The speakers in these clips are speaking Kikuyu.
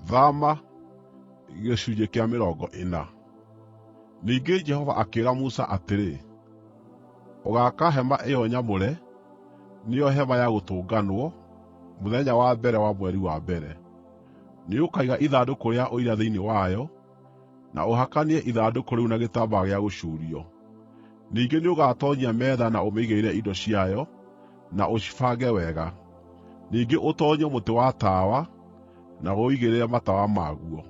Thama gĩcunjĩ kĩa 40. Ningĩ Jehova akĩĩra Musa atĩrĩ, ũgaaka hema ĩyo nyamũre, nĩyo Hema-ya-Gũtũnganwo, mũthenya wa mbere wa mweri wa mbere. Nĩũkaiga ithandũkũ rĩa ũira thĩinĩ wayo, na ũhakanie ithandũkũ rĩu na gĩtambaya gĩa gũcuurio. Ningĩ nĩũgatoonyia metha na ũmĩigĩrĩre indo ciayo, na ũcibange wega. Ningĩ ũtoonyie mũtĩ wa tawa, na ũũigĩrĩre matawa maguo.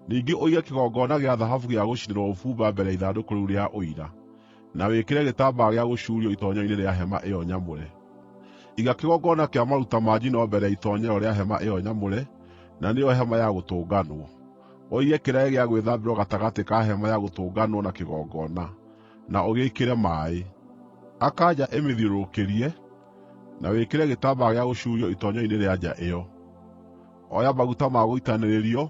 Ningĩ ũige kĩgongona gĩa thahabu gĩa gũcinĩrwo ũbumba mbere ya ithandũkũ rĩu rĩa ũira, na wĩkĩre gĩtambaya gĩa gũcuurio itoonyero-inĩ rĩa hema ĩyo nyamũre. Iga kĩgongona kĩa maruta ma njino mbere ya itoonyero rĩa hema ĩyo nyamũre, na nĩyo Hema-ya-Gũtũnganwo. Ũige kĩraĩ gĩa gwĩthambĩrwo gatagatĩ ka Hema-ya-Gũtũnganwo na kĩgongona, na ũgĩĩkĩre maaĩ. Aka nja ĩmĩthiũrũrũkĩrie, na wĩkĩre gĩtambaya gĩa gũcuurio itoonyero-inĩ rĩa nja ĩyo. Oya maguta ma gũitanĩrĩrio,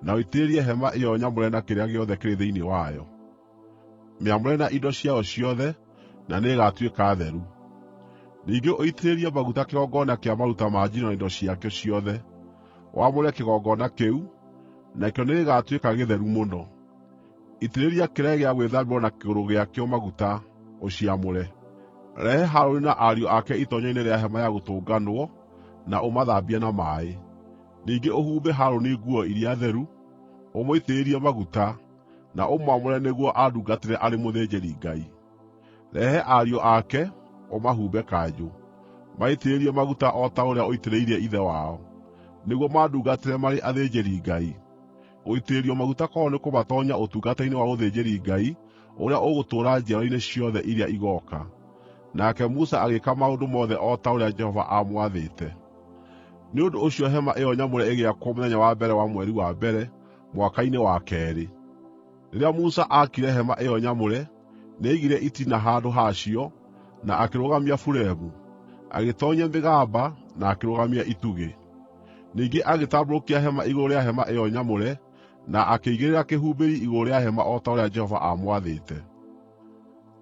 na ũitĩrĩrie hema ĩyo nyamũre na kĩrĩa gĩothe kĩrĩ thĩinĩ wayo. Mĩamũre na indo ciayo ciothe, na nĩĩgatuĩka theru. Ningĩ ũitĩrĩrie maguta kĩgongona kĩa maruta ma njino na indo ciakĩo ciothe. Wamũre kĩgongona kĩu, nakĩo nĩgĩgatuĩka gĩtheru mũno. Itĩrĩria kĩraĩ gĩa gwĩthambĩrwo na kĩgũrũ gĩakĩo maguta, ũciamũre. Rehe Harũni na ariũ ake itoonyero-inĩ rĩa Hema-ya-Gũtũnganwo, na ũmathambie na maaĩ. Ningĩ ũhumbe Harũni nguo iria theru, ũmũitĩrĩrie maguta, na ũmwamũre nĩguo andungatĩre arĩ mũthĩnjĩri-Ngai. Rehe ariũ ake, ũmahumbe kanjũ, maitĩrĩrie maguta o ta ũrĩa ũitĩrĩirie ithe wao, nĩguo mandungatĩre marĩ athĩnjĩri-Ngai. Gũitĩrĩrio maguta kwao nĩ kũmatoonya ũtungata-inĩ wa ũthĩnjĩri-Ngai ũrĩa ũgũtũũra njiarwa-inĩ ciothe iria igooka. Nake Musa agĩĩka maũndũ mothe o ta ũrĩa Jehova aamwathĩte. Nĩ ũndũ ũcio hema ĩyo nyamũre ĩgĩakwo mũthenya wa mbere wa mweri wa mbere, mwaka-inĩ wa keerĩ. Rĩrĩa Musa aakire hema ĩyo nyamũre, nĩaigire itina handũ hacio, na akĩrũgamia buremu, agĩtoonyia mĩgamba, na akĩrũgamia itugĩ. Ningĩ agĩtambũrũkia hema igũrũ rĩa hema ĩyo nyamũre, na akĩigĩrĩra kĩhumbĩri igũrũ rĩa hema o ta ũrĩa Jehova aamwathĩte.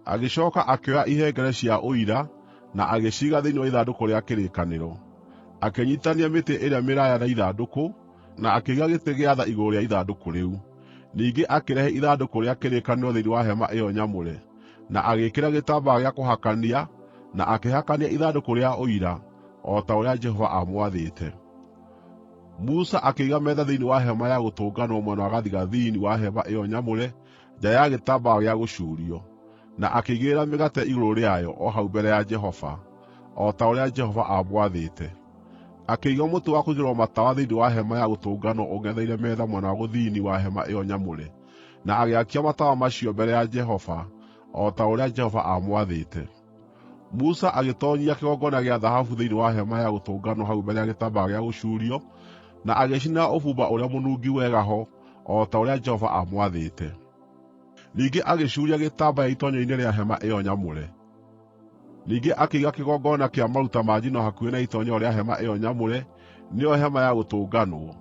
Agĩcooka akĩoya ihengere cia ũira, na agĩciiga thĩinĩ wa ithandũkũ rĩa kĩrĩkanĩro. Akĩnyiitithania mĩtĩ ĩrĩa mĩraaya na ithandũkũ, na akĩiga gĩtĩ gĩa tha igũrũ rĩa ithandũkũ rĩu. Ningĩ akĩrehe ithandũkũ rĩa kĩrĩkanĩro thĩinĩ wa hema ĩyo nyamũre, na agĩĩkĩra gĩtambaya gĩa kũhakania, na akĩhakania ithandũkũ rĩa ũira, o ta ũrĩa Jehova aamwathĩte. Musa akĩiga metha thĩinĩ wa Hema-ya-Gũtũnganwo mwena wa gathigathini wa hema ĩyo nyamũre, nja ya gĩtambaya gĩa gũcuurio, na akĩigĩrĩra mĩgate igũrũ rĩayo o hau mbere ya Jehova, o ta ũrĩa Jehova aamwathĩte. Akĩiga mũtĩ wa kũigĩrĩrwo matawa thĩinĩ wa Hema-ya-Gũtũnganwo ũng'etheire metha mwena wa gũthini wa hema ĩyo nyamũre, na agĩakia matawa macio mbere ya Jehova, o ta ũrĩa Jehova aamwathĩte. Musa agĩtoonyia kĩgongona gĩa thahabu thĩinĩ wa Hema-ya-Gũtũnganwo hau mbere ya gĩtambaya gĩa gũcuurio, na agĩcinĩra ũbumba ũrĩa mũnungi wega ho, o ta ũrĩa Jehova aamwathĩte. Ningĩ agĩcuuria gĩtambaya itoonyero-inĩ rĩa hema ĩyo nyamũre. Ningĩ akĩiga kĩgongona kĩa maruta ma njino hakuhĩ na itoonyero rĩa hema ĩyo nyamũre, nĩyo Hema-ya-Gũtũnganwo,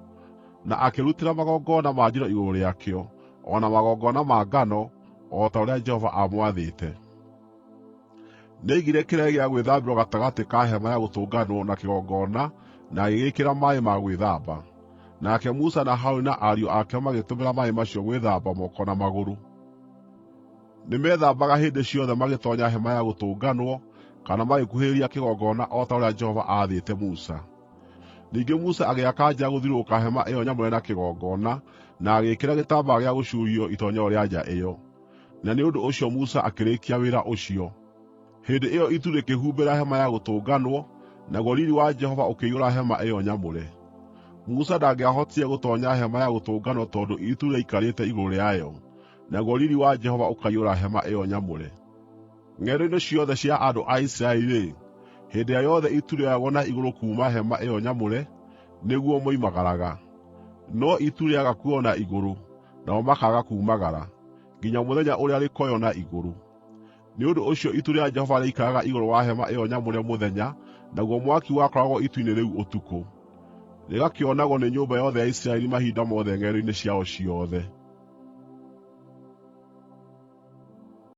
na akĩrutĩra magongona ma njino igũrũ rĩakĩo, o na magongona ma ngano, o ta ũrĩa Jehova aamwathĩte. Nĩaigire kĩraĩ gĩa gwĩthambĩrwo gatagatĩ ka Hema-ya-Gũtũnganwo na kĩgongona, na agĩgĩĩkĩra maaĩ ma gwĩthamba. Nake Musa na Harũni na ariũ ake magĩtũmĩra maaĩ macio gwĩthamba moko na magũrũ. Nĩmethambaga hĩndĩ ciothe magĩtoonya Hema-ya-Gũtũnganwo, kana magĩkuhĩrĩria kĩgongona o ta ũrĩa Jehova aathĩte Musa. Ningĩ Musa agĩaka nja gũthiũrũrũka hema ĩyo nyamũre na kĩgongona, na agĩĩkĩra gĩtambaya gĩa gũcuurio itoonyero rĩa nja ĩyo. Na nĩ ũndũ ũcio Musa akĩrĩkia wĩra ũcio. Hĩndĩ ĩyo itu rĩkĩhumbĩra Hema-ya-Gũtũnganwo, naguo riiri wa Jehova ũkĩiyũra hema ĩyo nyamũre. Musa ndangĩahotire gũtoonya Hema-ya-Gũtũnganwo tondũ itu rĩaikarĩte igũrũ rĩayo, naguo riiri wa Jehova ũkaiyũra hema ĩyo nyamũre. Ng'endo-inĩ ciothe cia andũ a Isiraeli-rĩ, hĩndĩ ĩrĩa yothe itu rĩoyagwo na igũrũ kuuma hema ĩyo nyamũre, nĩguo moimagaraga. No itu rĩaga kuoywo na igũrũ, nao makaaga kuumagara, nginya mũthenya ũrĩa rĩkoywo na igũrũ. Nĩ ũndũ ũcio itu rĩa Jehova rĩikaraga igũrũ wa hema ĩyo nyamũre mũthenya, naguo mwaki wakoragwo itu-inĩ rĩu ũtukũ. Rĩgakĩonagwo nĩ nyũmba yothe ya Isiraeli mahinda mothe ng'endo-inĩ ciao ciothe.